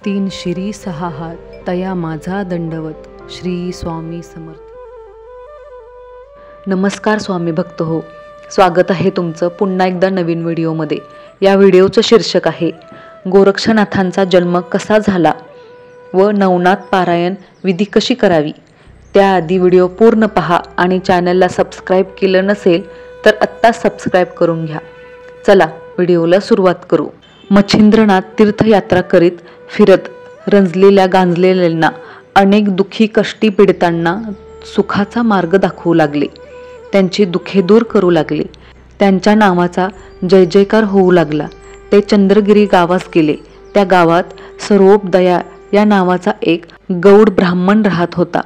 तीन शिरी सहा हात तया माझा दंडवत. श्री स्वामी समर्थ. नमस्कार स्वामी भक्त हो, स्वागत आहे तुमचं पुन्हा एकदा नवीन व्हिडिओमध्ये. या व्हिडिओचं शीर्षक आहे गोरक्षनाथांचा जन्म कसा झाला व नवनाथ पारायण विधी कशी करावी. त्याआधी व्हिडिओ पूर्ण पहा आणि चॅनलला सबस्क्राईब केलं नसेल तर आत्ता सबस्क्राईब करून घ्या. चला व्हिडिओला सुरुवात करू. मच्छिंद्रनाथ तीर्थयात्रा करीत फिरत रंजलेल्या गांजलेल्यांना अनेक दुःखी कष्टी पीडितांना सुखाचा मार्ग दाखवू लागले. त्यांची दुःखे दूर करू लागले. त्यांच्या नावाचा जय जयकार होऊ लागला. ते चंद्रगिरी गावास गेले. त्या गावात सर्वोपदया या नावाचा एक गौड ब्राह्मण राहत होता.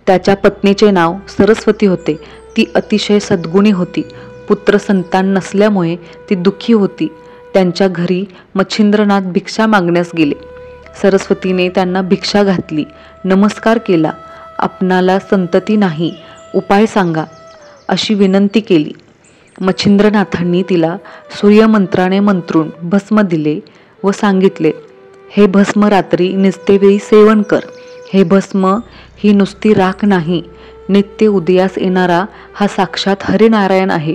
त्याच्या पत्नीचे नाव सरस्वती होते. ती अतिशय सद्गुणी होती. पुत्र संतान नसल्यामुळे ती दुःखी होती. त्यांच्या घरी मच्छिंद्रनाथ भिक्षा मागण्यास गेले. सरस्वतीने त्यांना भिक्षा घातली. नमस्कार केला. आपणाला संतती नाही, उपाय सांगा अशी विनंती केली. मच्छिंद्रनाथांनी तिला सूर्यमंत्राने मंत्रून भस्म दिले व सांगितले, हे भस्म रात्री निस्तेवेळी सेवन कर. हे भस्म ही नुसती राख नाही, नित्य उदयास येणारा हा साक्षात हरिनारायण आहे.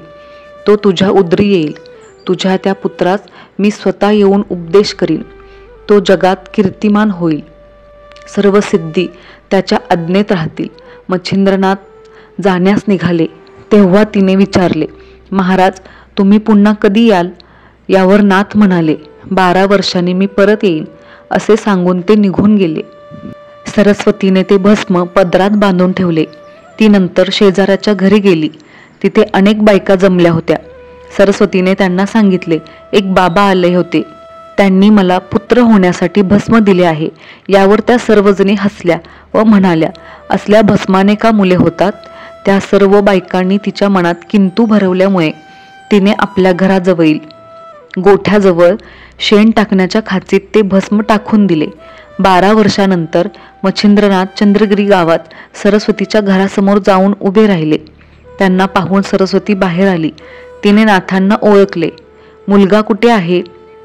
तो तुझ्या उदरी येईल. तुझ्या त्या पुत्रास मी स्वतः येऊन उपदेश करीन. तो जगात कीर्तिमान होईल. सर्व सिद्धी त्याच्या आज्ञेत राहतील. मच्छिंद्रनाथ जाण्यास निघाले तेव्हा तिने विचारले, महाराज तुम्ही पुन्हा कधी याल. यावर नाथ म्हणाले, 12 वर्षांनी मी परत येईन असे सांगून ते निघून गेले. सरस्वतीने ते भस्म पदरात बांधून ठेवले. ती नंतर शेजाऱ्याच्या घरी गेली. तिथे अनेक बायका जमल्या होत्या. सरस्वतीने त्यांना सांगितले, एक बाबा आले होते. त्यांनी मला पुत्र होण्यासाठी भस्म दिले आहे. यावर त्या सर्वजणी हसल्या व म्हणाल्या, असल्या भस्माने का मुले होतात. त्या सर्व बायकांनी तिच्या मनात किंतु भरवल्यामुळे तिने आपल्या घराजवळील गोठ्याजवळ शेण टाकण्याच्या खाचीत ते भस्म टाकून दिले. 12 वर्षानंतर मच्छिंद्रनाथ चंद्रगिरी गावात सरस्वतीच्या घरासमोर जाऊन उभे राहिले. त्यांना पाहून सरस्वती बाहेर आली. तिने नाथांना ओळखले. मुलगा कुठे आहे.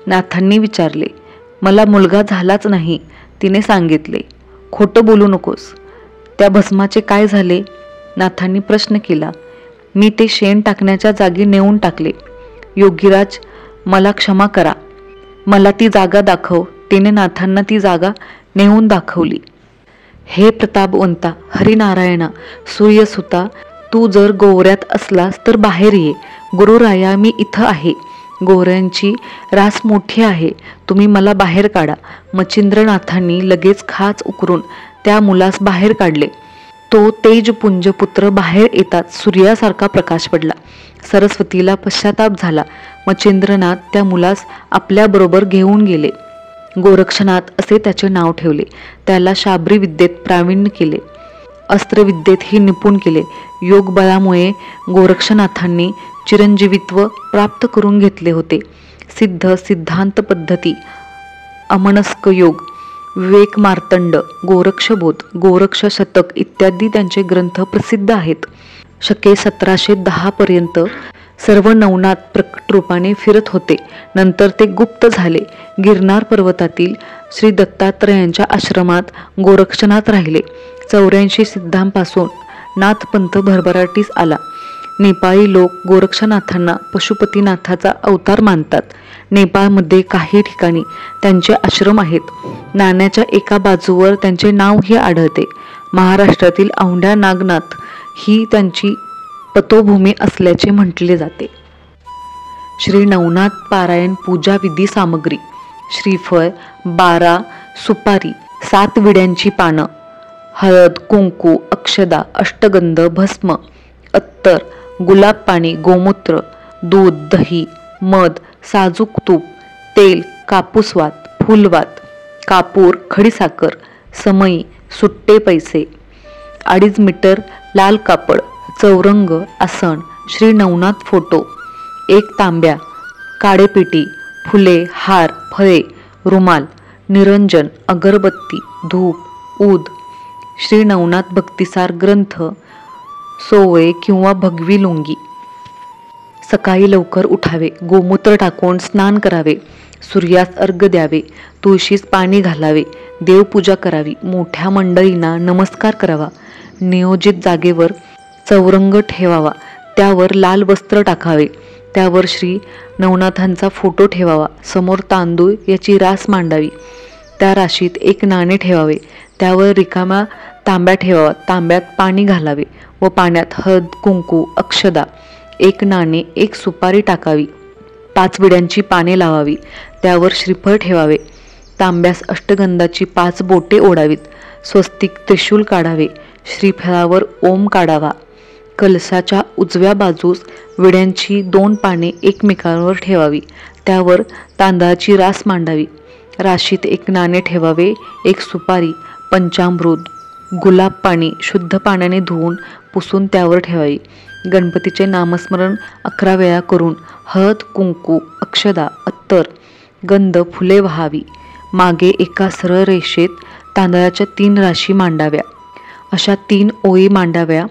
नाथांनी विचारले. मला मुलगा झालाच नाही, तिने सांगितले. खोटं बोलू नकोस. त्या भस्माचे काय झाले. नाथांनी प्रश्न केला. मी ते शेण टाकण्याच्या जागी नेऊन टाकले. योगीराज मला क्षमा करा. मला ती जागा दाखव. तिने नाथांना ती जागा नेऊन दाखवली. हे प्रतापवंता हरिनारायणा सूर्यसुता, तू जर गोवऱ्यात असलास तर बाहेर ये. गुरुराया मी इथं आहे. गोऱ्यांची रास मोठी आहे. तुम्ही मला बाहेर काढा. मच्छिंद्रनाथांनी लगेच खाच उकरून त्या मुलास बाहेर काढले. तो तेजपुंज पुत्र बाहेर येतात सूर्यासारखा प्रकाश पडला. सरस्वतीला पश्चाताप झाला. मच्छिंद्रनाथ त्या मुलास आपल्याबरोबर घेऊन गेले. गोरक्षनाथ असे त्याचे नाव ठेवले. त्याला शाबरी विद्येत प्रावीण्य केले. अस्त्रविद्येतही निपुण केले. योग बळामुळे गोरक्षनाथांनी चिरंजीवित्व प्राप्त करून घेतले होते. सिद्ध सिद्धांत पद्धती, अमनस्क योग, विवेक मार्तंड, गोरक्षबोध, गोरक्ष शतक इत्यादी त्यांचे ग्रंथ प्रसिद्ध आहेत. शके 1710 पर्यंत सर्व नवनाथ प्रकट रूपाने फिरत होते. नंतर ते गुप्त झाले. गिरनार पर्वतातील श्री दत्तात्रयांच्या आश्रमात गोरक्षनाथ राहिले. 84 सिद्धांपासून नाथपंथ भरभराटीस आला. नेपाळी लोक गोरक्षनाथांना पशुपतीनाथाचा अवतार मानतात. नेपाळमध्ये काही ठिकाणी त्यांचे आश्रम आहेत. नाण्याच्या एका बाजूवर त्यांचे नावही आढळते. महाराष्ट्रातील औंढ्या नागनाथ ही त्यांची तपोभूमी असल्याचे म्हटले जाते. श्री नवनाथ पारायण पूजा विधी सामग्री: श्रीफळ 12, सुपारी 7 विड्यांची पानं, हळद, कुंकू, अक्षदा, अष्टगंध, भस्म, अत्तर, गुलाब पाणी, गोमूत्र, दूध, दही, मध, साजूक तूप, तेल, कापूसवात, फुलवात, कापूर, खडीसाखर, समई, सुट्टे पैसे, 2.5 मीटर लाल कापड, चौरंग, आसन, श्री नवनाथ फोटो, 1 तांब्या, काडेपिटी, फुले, हार, फळे, रुमाल, निरंजन, अगरबत्ती, धूप, ऊद, श्री नवनाथ भक्तिसार ग्रंथ, सोवळे किंवा भगवी लुंगी. सकाळी लवकर उठावे. गोमूत्र टाकून स्नान करावे. सूर्यास अर्घ्य द्यावे, तुळशीस पाणी घालावे, देवपूजा करावी, मोठ्या मंडळींना नमस्कार करावा, नियोजित जागेवर चौरंग ठेवावा, त्यावर लाल वस्त्र टाकावे, त्यावर श्री नवनाथांचा फोटो ठेवावा, समोर तांदूळ याची रास मांडावी, त्या राशीत एक नाणे ठेवावे, त्यावर रिकामा तांब्या ठेवावा, तांब्यात पाणी घालावे व पाण्यात हळद, कुंकू, अक्षदा, एक नाणे, एक सुपारी टाकावी, 5 विड्यांची पाने लावावी, त्यावर श्रीफळ ठेवावे, तांब्यास अष्टगंधाची 5 बोटे ओढावीत, स्वस्तिक त्रिशूल काढावे, श्रीफळावर ओम काढावा, कलशाच्या उजव्या बाजूस विड्यांची 2 पाने एकमेकांवर ठेवावी, त्यावर तांदळाची रास मांडावी, राशीत एक नाणे ठेवावे, एक सुपारी, पंचामृत, गुलाब पाणी शुद्ध पाण्याने धुवून पुसून त्यावर ठेवावी, गणपतीचे नामस्मरण 11 वेळा करून हळद, कुंकू, अक्षदा, अत्तर, गंध, फुले वाहावी, मागे एका सरळ रेषेत तांदळाच्या 3 राशी मांडाव्या, अशा 3 ओळी मांडाव्या,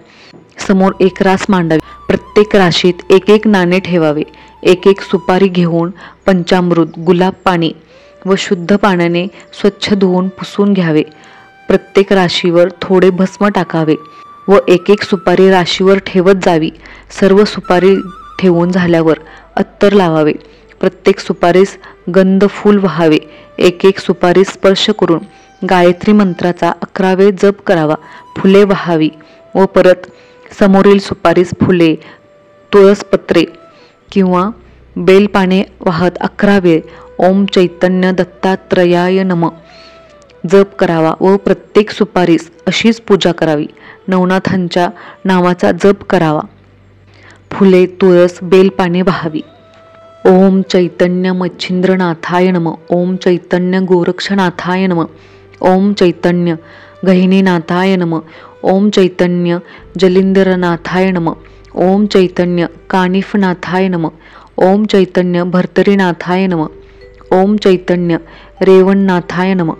समोर एक रास मांडावी, प्रत्येक राशीत एक एक नाणे ठेवावे, एक एक सुपारी घेऊन पंचामृत, गुलाब पाणी व शुद्ध पाण्याने स्वच्छ धुवून पुसून घ्यावे, प्रत्येक राशीवर थोडे भस्म टाकावे व एक एक सुपारी राशीवर ठेवत जावी, सर्व सुपारी ठेवून झाल्यावर अत्तर लावावे, प्रत्येक सुपारीस गंध फूल वाहावे, एक एक सुपारी स्पर्श करून गायत्री मंत्राचा 11 वेळ जप करावा, फुले वाहावी व परत समोरील सुपारीस फुले, तुळसपत्रे किंवा बेलपाने वाहत 11 वेळ ओम चैतन्य दत्तात्रयाय नमः जप करावा व प्रत्येक सुपारीस अशीच पूजा करावी, नवनाथांच्या नावाचा जप करावा, फुले, तुळस, बेलपाने वाहावी. ओम चैतन्य मच्छिंद्रनाथाय नमः, ओम चैतन्य गोरक्षनाथाय नमः, ओम चैतन्य गहिनीनाथाय नमः, ओम चैतन्य जलिंदरनाथाय नमः, ओम चैतन्य कानिफनाथाय नमः, ओम चैतन्य भर्तरीनाथाय नमः, ओम चैतन्य रेवणनाथाय नमः,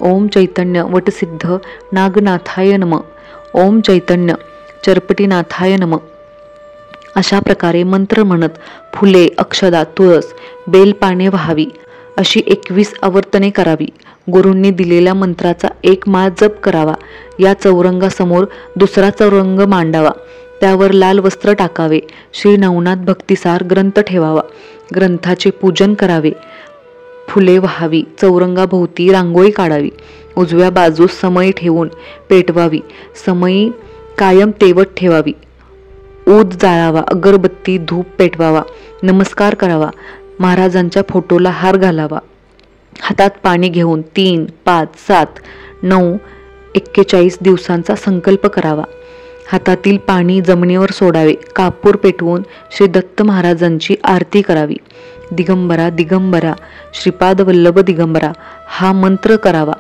ओम चैतन्य वटसिद्ध नागनाथाय नमः, ओम चैतन्य चरपटीनाथाय नमः. अशा प्रकारे मंत्र म्हणत फुले, अक्षदा, तुळस, बेलपाने वाहावी, अशी 21 आवर्तने करावी. गुरूंनी दिलेल्या मंत्राचा 1 माळ जप करावा. या चौरंगासमोर दुसरा चौरंग मांडावा, त्यावर लाल वस्त्र टाकावे, श्री नवनाथ भक्तिसार ग्रंथ ठेवावा, ग्रंथाचे पूजन करावे, फुले वाहावी, चौरंगाभोवती रांगोळी काढावी, उजव्या बाजूस समई ठेवून पेटवावी, समई कायम तेवत ठेवावी, ऊद जाळावा, अगरबत्ती, धूप पेटवावा, नमस्कार करावा, महाराजांच्या फोटोला हार घालावा, हातात पाणी घेऊन 3, 5, 7, 9, 41 दिवसांचा संकल्प करावा. हातातील पाणी जमिनीवर सोडावे, कापूर पेटवून श्री दत्त महाराजांची आरती करावी. दिगंबरा दिगंबरा श्रीपाद वल्लभ दिगंबरा हा मंत्र करावा.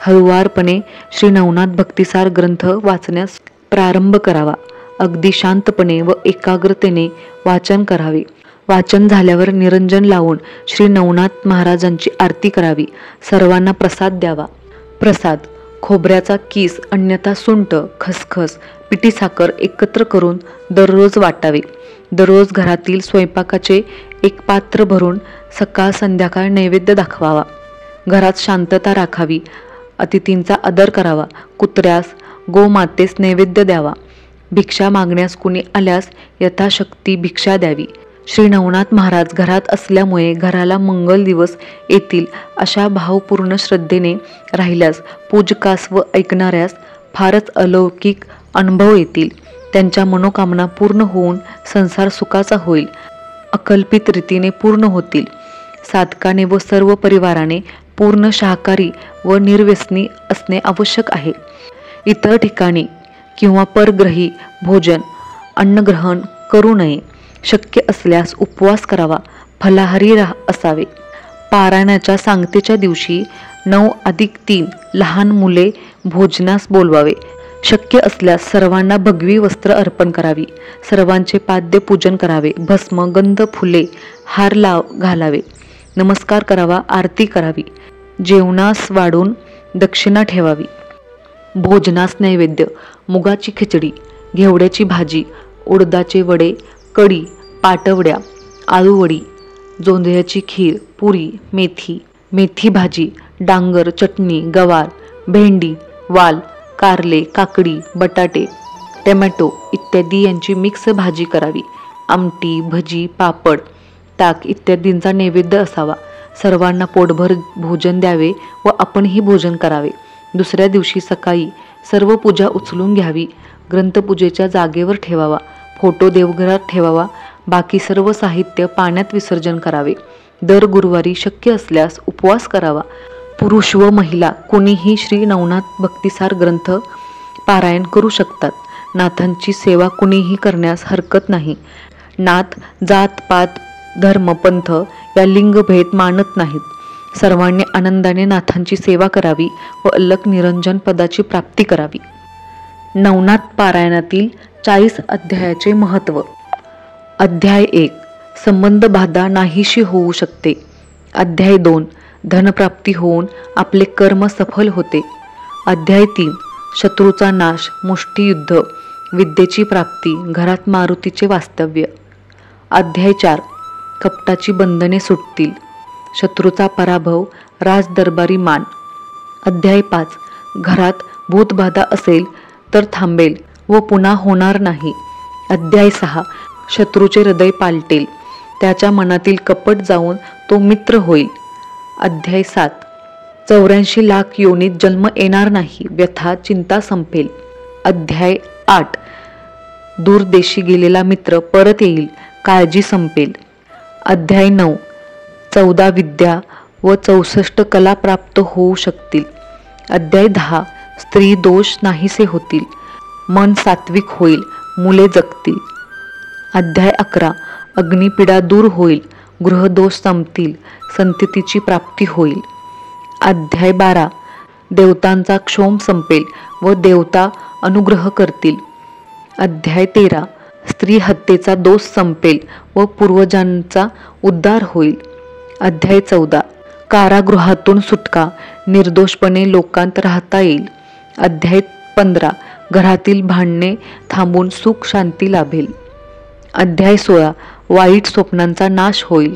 हळुवारपणे श्री नवनाथ भक्तिसार ग्रंथ वाचण्यास प्रारंभ करावा. अगदी शांतपणे व एकाग्रतेने वाचन करावे. वाचन झाल्यावर निरंजन लावून श्री नवनाथ महाराजांची आरती करावी. सर्वांना प्रसाद द्यावा. प्रसाद खोबऱ्याचा किस, अन्यथा सुंठ, खसखस, पिठी साखर एकत्र करून दररोज वाटावे. दररोज घरातील स्वयंपाकाचे एक पात्र भरून सकाळ संध्याकाळ नैवेद्य दाखवावा. घरात शांतता राखावी. अतिथींचा आदर करावा. कुत्र्यास, गोमातेस नैवेद्य द्यावा. भिक्षा मागण्यास कुणी आल्यास यथाशक्ती भिक्षा द्यावी. श्री नवनाथ महाराज घरात असल्यामुळे घराला मंगल दिवस येतील अशा भावपूर्ण श्रद्धेने राहिल्यास पूजकास व ऐकणाऱ्यास फारच अलौकिक अनुभव येतील. त्यांच्या मनोकामना पूर्ण होऊन संसार सुखाचा होईल. अकल्पित रीतीने पूर्ण होतील. साधकाने व सर्व परिवाराने पूर्ण शाकाहारी व निर्व्यसनी असणे आवश्यक आहे. इतर ठिकाणी किंवा परग्रही भोजन अन्नग्रहण करू नये. शक्य असल्यास उपवास करावा. फलाहारी असावे. पारायणाच्या सांगतेच्या दिवशी 9+3 लहान मुले भोजनास बोलवावे. शक्य असल्यास सर्वांना भगवी वस्त्र अर्पण करावी. सर्वांचे पाद्य पूजन करावे. भस्म, गंध, फुले, हार घालावे. नमस्कार करावा. आरती करावी. जेवणास वाढून दक्षिणा ठेवावी. भोजनास नैवेद्य मुगाची खिचडी, घेवड्याची भाजी, उडदाचे वडे, कढी, पाटवड्या, आळूवडी, जोंधळ्याची खीर, पुरी, मेथी भाजी, डांगर, चटणी, गवार, भेंडी, वाल, कारले, काकडी, बटाटे, टोमॅटो इत्यादी यांची मिक्स भाजी करावी. आमटी, भजी, पापड, ताक इत्यादींचा नैवेद्य असावा. सर्वांना पोटभर भोजन द्यावे व आपणही भोजन करावे. दुसऱ्या दिवशी सकाळी सर्व पूजा उचलून घ्यावी. ग्रंथपूजेच्या जागेवर ठेवावा. फोटो देवघरात ठेवावा. बाकी सर्व साहित्य पाण्यात विसर्जन करावे. दर गुरुवारी शक्य असल्यास उपवास करावा. पुरुष व महिला कोणीही श्री नवनाथ भक्तिसार ग्रंथ पारायण करू शकतात. नाथांची सेवा कुणीही करण्यास हरकत नाही. नाथ जात पात धर्म पंथ या लिंगभेद मानत नाहीत. सर्वांनी आनंदाने नाथांची सेवा करावी व अल्लक निरंजन पदाची प्राप्ती करावी. नवनाथ पारायणातील 40 अध्यायाचे महत्त्व. अध्याय 1 संबंध बाधा नाहीशी होऊ शकते. अध्याय 2 धनप्राप्ती होऊन आपले कर्म सफल होते. अध्याय 3 शत्रूचा नाश, मुष्टियुद्ध, विद्येची प्राप्ती, घरात मारुतीचे वास्तव्य. अध्याय 4 कपटाची बंधने सुटतील, शत्रूचा पराभव, राजदरबारी मान. अध्याय 5 घरात भूतबाधा असेल तर थांबेल व पुन्हा होणार नाही. अध्याय 6 शत्रूचे हृदय पालटेल, त्याच्या मनातील कपट जाऊन तो मित्र होईल. अध्याय 7 84 लाख योनीत जन्म येणार नाही, व्यथा चिंता संपेल. अध्याय 8 दूरदेशी गेलेला मित्र परत येईल, काळजी संपेल. अध्याय 9 14 विद्या व 64 कला प्राप्त होऊ शकतील. अध्याय 10 स्त्री दोष नाहीसे होतील, मन सात्विक होईल, मुले जगतील. अध्याय 11 अग्निपीडा दूर होईल, गृहदोष संपतील, संततीची प्राप्ती होईल. अध्याय 12 देवतांचा क्षोभ संपेल व देवता अनुग्रह करतील. अध्याय 13 स्त्री हत्येचा दोष संपेल व पूर्वजांचा उद्धार होईल. अध्याय 14 कारागृहातून सुटका, निर्दोषपणे लोकांत राहता येईल. अध्याय 15 घरातील भांडणे थांबून सुख शांती लाभेल. अध्याय 16 वाईट स्वप्नांचा नाश होईल.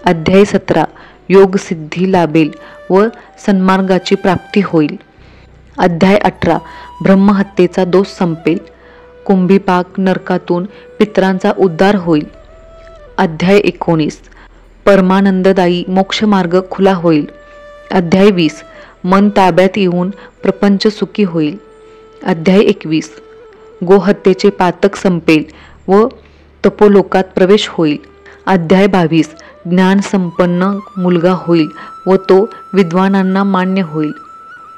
अध्याय 17 योग सिद्धी लाभेल व सन्मार्गाची प्राप्ती होईल. अध्याय 18 ब्रह्महत्येचा दोष संपेल, कुंभीपाक नरकातून पितरांचा उद्धार होईल. अध्याय 19 परमानंददायी मोक्षमार्ग खुला होईल. अध्याय 20 मन ताब्यात येऊन प्रपंच सुखी होईल. अध्याय 21 गोहत्येचे पातक संपेल व तपोलोकात प्रवेश होईल. अध्याय 22 ज्ञान संपन्न मुलगा होईल व तो विद्वानांना मान्य होईल.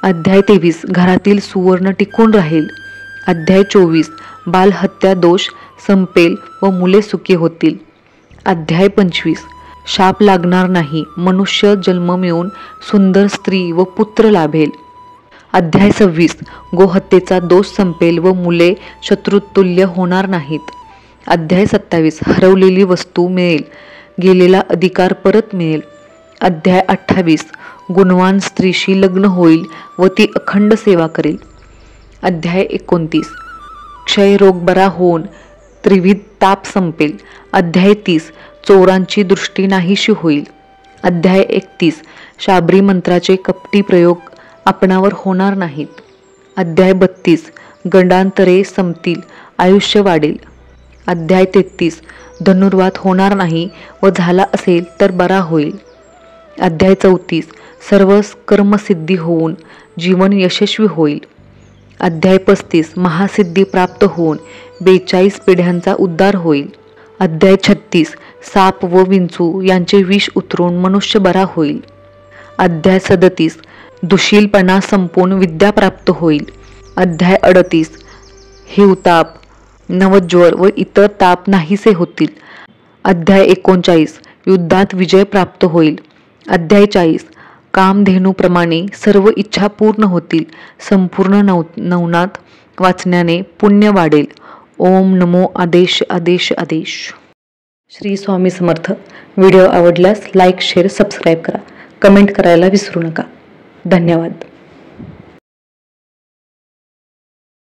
अध्याय 23 घरातील सुवर्ण टिकून राहील. अध्याय 24 बालहत्या दोष संपेल व मुले सुखी होतील. अध्याय 25 शाप लागणार नाही, मनुष्य जन्म मिळून सुंदर स्त्री व पुत्र लाभेल. अध्याय 26 गोहत्येचा दोष संपेल व मुले शत्रुतुल्य होणार नाहीत. अध्याय 27 हरवलेली वस्तू मिळेल, गेलेला अधिकार परत मिळेल. अध्याय 28 गुणवान स्त्रीशी लग्न होईल व ती अखंड सेवा करेल. अध्याय 29 क्षयरोग बरा होऊन त्रिविध ताप संपेल. अध्याय 30 चोरांची दृष्टी नाहीशी होईल. अध्याय 31 शाबरी मंत्राचे कपटी प्रयोग आपणावर होणार नाहीत. अध्याय 32 गंडांतरे संपतील, आयुष्य वाढेल. अध्याय 33 धनुर्वात होणार नाही व झाला असेल तर बरा होईल. अध्याय 34 सर्व कर्मसिद्धी होऊन जीवन यशस्वी होईल. अध्याय 35 महासिद्धी प्राप्त होऊन 42 पिढ्यांचा उद्धार होईल. अध्याय 36 साप व विंचू यांचे विष उतरून मनुष्य बरा होईल. अध्याय 37 दुशीलपणा संपून विद्या प्राप्त होईल. अध्याय 38 हिवताप, नवज्वर व इतर ताप नाहीसे होतील. अध्याय 39 युद्धात विजय प्राप्त होईल. अध्याय 40 कामधेनूप्रमाणे सर्व इच्छा पूर्ण होतील. संपूर्ण नवनाथ वाचण्याने पुण्य वाढेल. ओम नमो आदेश आदेश आदेश. श्री स्वामी समर्थ. व्हिडिओ आवडल्यास लाईक शेअर सबस्क्राईब करा. कमेंट करायला विसरू नका. धन्यवाद.